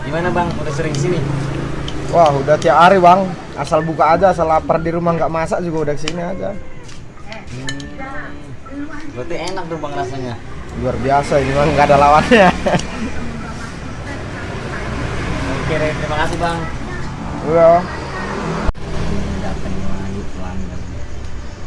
Gimana bang, udah sering sini? Wah, udah tiap hari bang. Asal buka aja, asal lapar di rumah nggak masak juga udah kesini aja. Berarti enak dong bang rasanya. Luar biasa ini bang, nggak ada lawannya. Oke deh, terima kasih bang. Iya. Datang lagi pelanggan.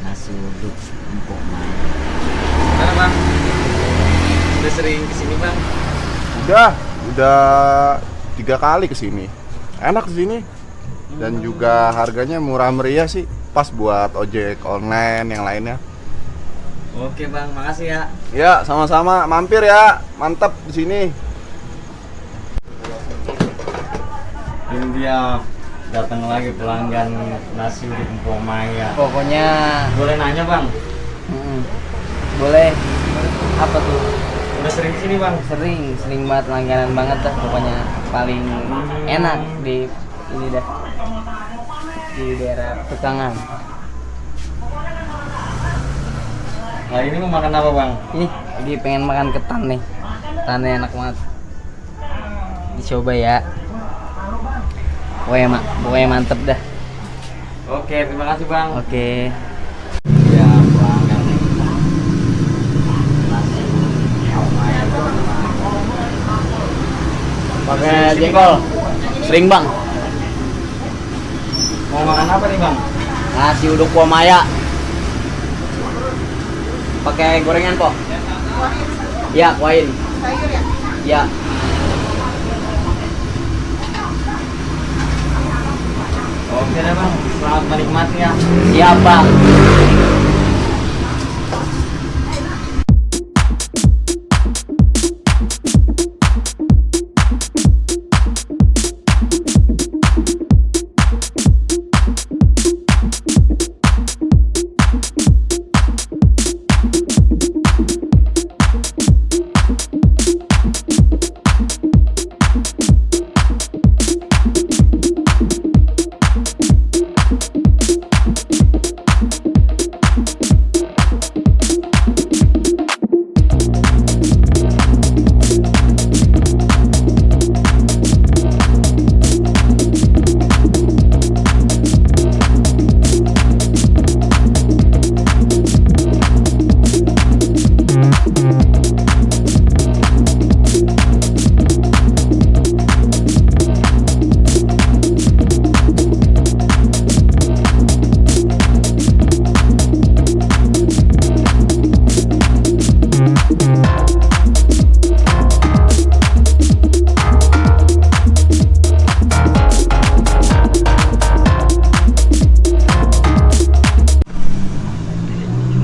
Nasi uduk empuk main. Gimana bang? Udah sering kesini bang? Udah 3 kali kesini. Enak kesini. Dan juga harganya murah meriah sih. Pas buat ojek online yang lainnya. Oke bang, makasih ya. Ya, sama-sama. Mampir ya. Mantap di sini. Ini dia datang lagi pelanggan nasi uduk empuk Maya. Pokoknya Boleh nanya bang? boleh. Apa tuh? Udah sering kesini bang? Sering banget, langganan banget dah. Pokoknya paling enak di ini dah, di daerah Pekangan. Nah ini mau makan apa bang? Ih, lagi pengen makan ketan nih. Ketannya enak banget. Dicoba ya. Pokoknya mantep dah. Oke, terima kasih bang. Oke. Ya pelanggan nih. Nasi empuk Maya. Pakai jengkol. Sering bang. Mau makan apa nih bang? Nasi uduk Maya. Pakai gorengan kok. Ya, kuahin. Sayur ya? Ya. Oke deh bang, selamat menikmati ya. Siap bang.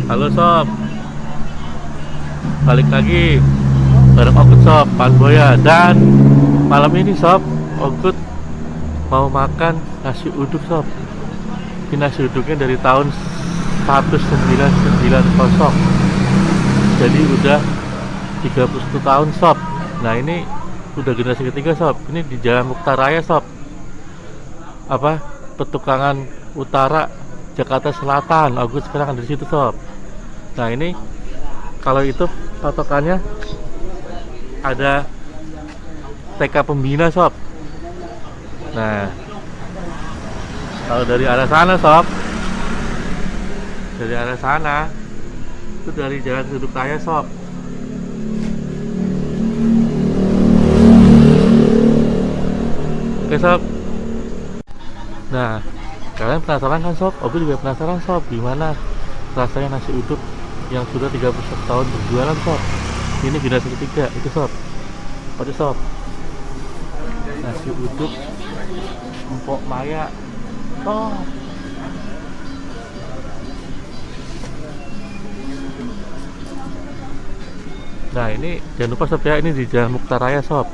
Halo sob, balik lagi bareng Ogut sob, Pak Boya. Dan malam ini sob, Ogut mau makan nasi uduk sob. Ini nasi uduknya dari tahun 1990. Jadi udah 31 tahun sob. Nah ini udah generasi ketiga sob. Ini di Jalan Mukhtar Raya sob. Apa? Petukangan Utara, Jakarta Selatan. Ogut sekarang ada di situ sob. Nah ini kalau itu patokannya ada TK Pembina sob. Nah kalau dari arah sana sob, dari arah sana itu dari Jalan Suduk Raya sob. Oke sob. Nah kalian penasaran kan sob? Obi juga penasaran sob, gimana rasanya nasi uduk yang sudah 31 tahun berjualan sob. Ini generasi ketiga itu sob. Pada sob, nasi uduk empuk Maya sob. Nah ini jangan lupa sob ya, ini di Jalan Mukhtar Raya sob,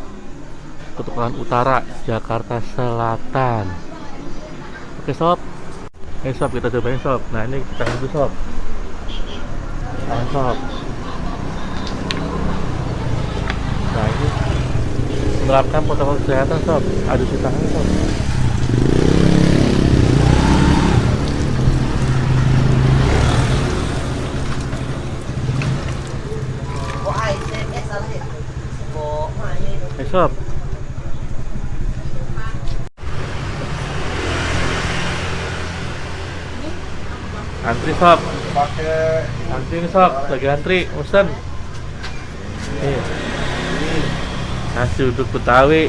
Petukangan Utara, Jakarta Selatan. Oke sob. Sob, kita cobain sob. Nah ini kita dulu sob. Tangan sob. Nah ini menerapkan protokol kesehatan sob. Adu cuci tangan sob. Sob, Antri sob, Pakai antri nih sob, lagi antri, pesan. Nih, nasi uduk Betawi,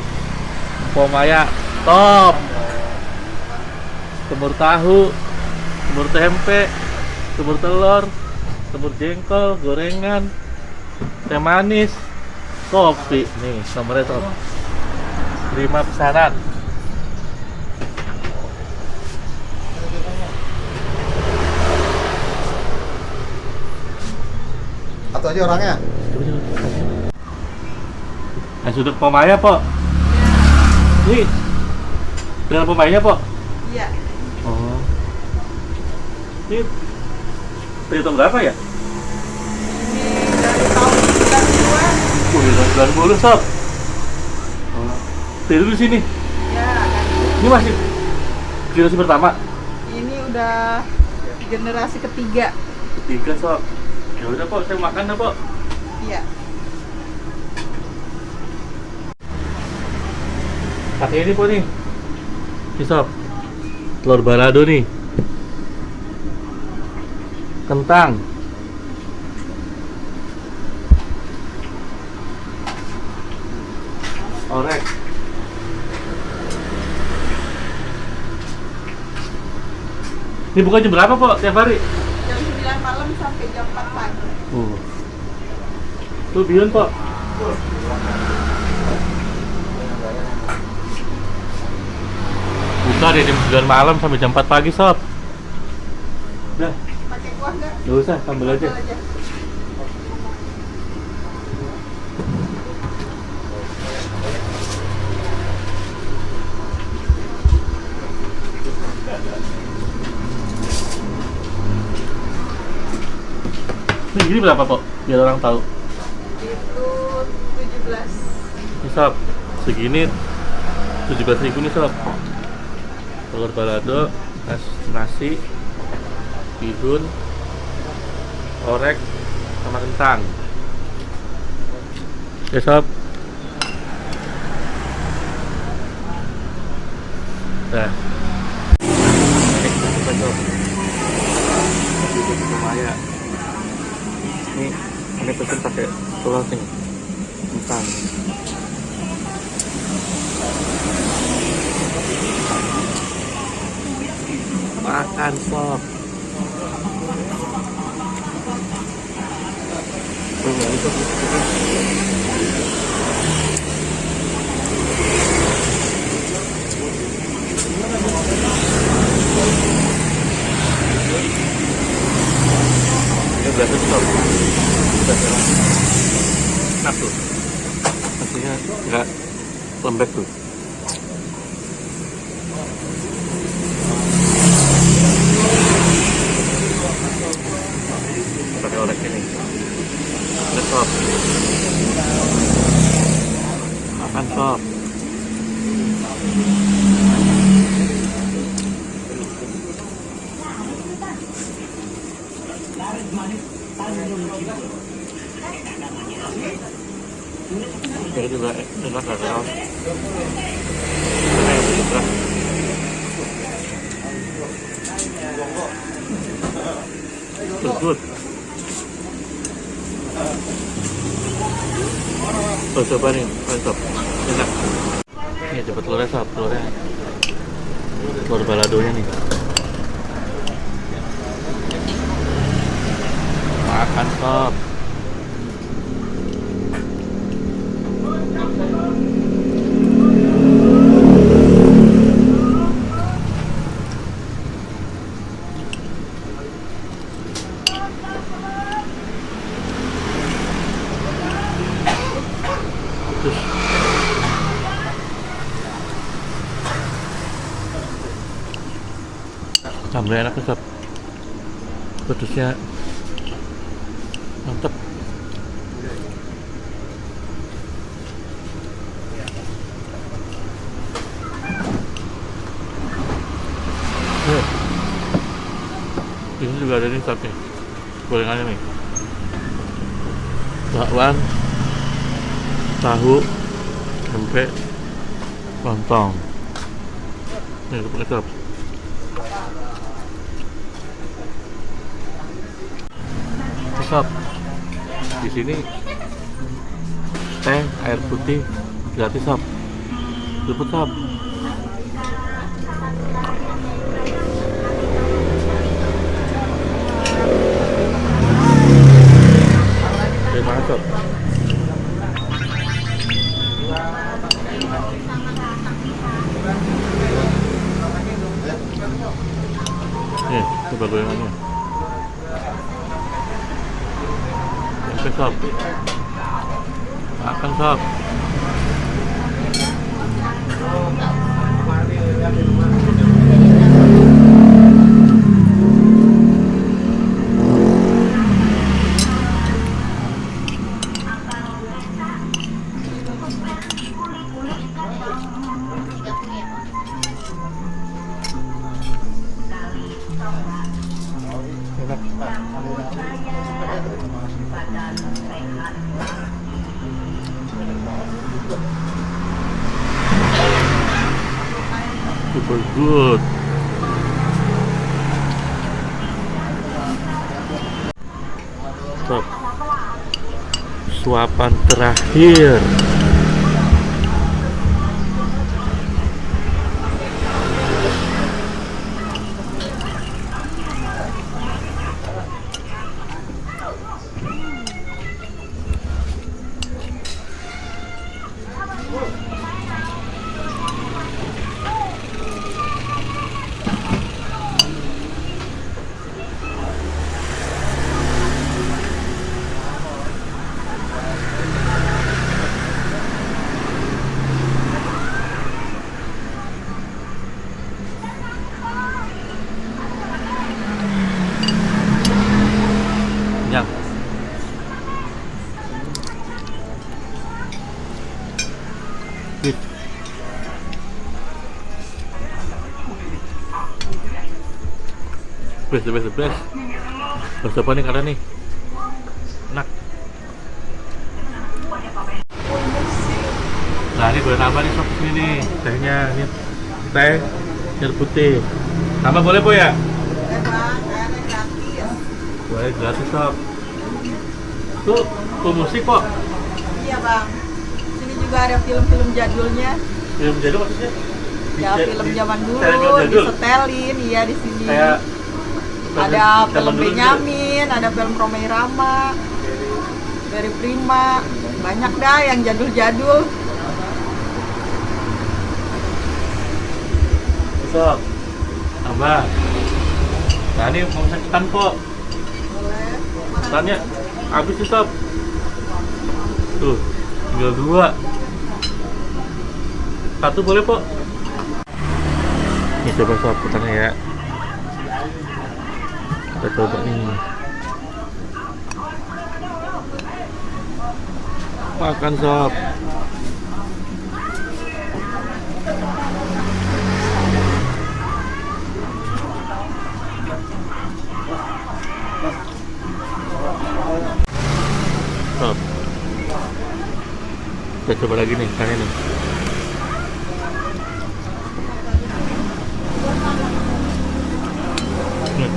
pomaya, top. Semur tahu, semur tempe, semur telur, semur jengkol, gorengan, teh manis, kopi. Nih nomornya sob. Terima pesanan. Satu aja orangnya. Nasi uduk pomaya, Po. Nih, dengan pomayanya, Po. Iya, Oh. Ini terhitung berapa ya? ini dari tahun 92. Udah 90 sob. Oh. Tidur di sini. Ya, kan. Ini masih generasi pertama. Ini udah generasi ketiga. Ketiga sob. Ya udah Po, saya makan dah Po. Iya. Pakai ini Po nih. Ini sob. Telur balado nih. Kentang. Orek. Ini buka jam berapa, Po? Tiap hari? Jam 9 malam sampai jam 4 pagi. Tuh Bion, Po. Buka dari jam 9 malam sampai jam 4 pagi, sob. Udah, Pakai kuah nggak? nggak usah, sambal aja. Sambal aja. Ini gini berapa, Po? Biar orang tahu. Itu 17. Ini, sob. Segini 17.000 nih, sob. Telur balado, nasi, bihun, orek, sama kentang. Ya, sob. Nah. Kita, sob. Lumayan. Ini pesen pakai telur nih, kentang. Makan sob. Ini berasa sob. Enak tuh. Nasinya nggak lembek tuh. Pakai orek ini. Ini sob. Makan sob. Ini juga enak gak kenal. Ini yang berat. Good. Tuh coba nih, mantap. Enak. Ini coba telurnya sob, telurnya. Telur baladonya nih. Makan sob. Terus sambalnya enak sob. Pedasnya mantap. Ini juga ada nih sob nih, gorengannya nih, bakwan, tahu, tempe, lontong. Ini pakai sob. sob. Di sini teh air putih gratis sob. Seruput sob. Terima kasih sob. Nih, coba goyangannya. Tempe sob. Makan sob. Super good. Stop. Suapan terakhir. Yang the best. Bahasa apa nih karena nih enak. Nah ini boleh nambah nih sob sini nih tehnya, ini teh air putih. Tambah boleh po ya? Boleh gratis sob. Tuh musik kok. Iya bang. Sini juga ada film-film jadulnya. Film jadul maksudnya? Ya film zaman dulu Jadul. disetelin, iya di sini. Kayak Ada zaman film dulu Benyamin, ada film Romai Rama, dari Prima, banyak dah yang jadul-jadul. sob. Tambah. Nah ini mau pesan ketan kok. Boleh. Ketannya habis sih sob. Tuh, tinggal 2. Satu boleh po. Ini coba sob ketannya ya. Kita coba nih. Makan sob. Sob. Kita coba lagi nih ikannya nih. Nih.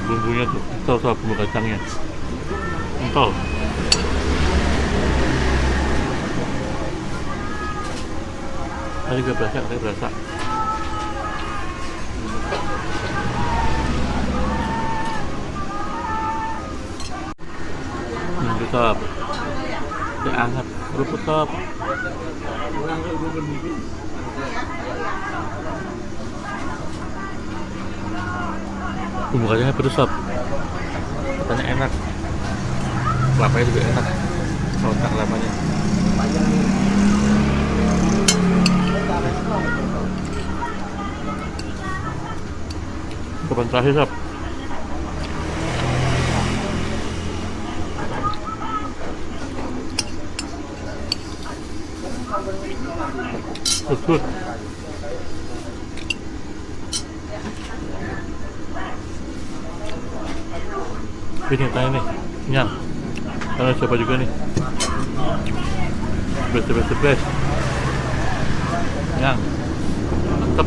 Bumbunya tuh kental sob, bumbu kacangnya kental. Tadi gak berasa, katanya berasa. Ini sob, teh hangat, kerupuk sob. Bumbu kacangnya pedes sob, katanya enak. Kelapanya juga enak, otak kelapanya. Kapan terakhir sob? Good. Ini tanya nih, nyam. Kalau coba juga nih. Best. Nyam. Mantap.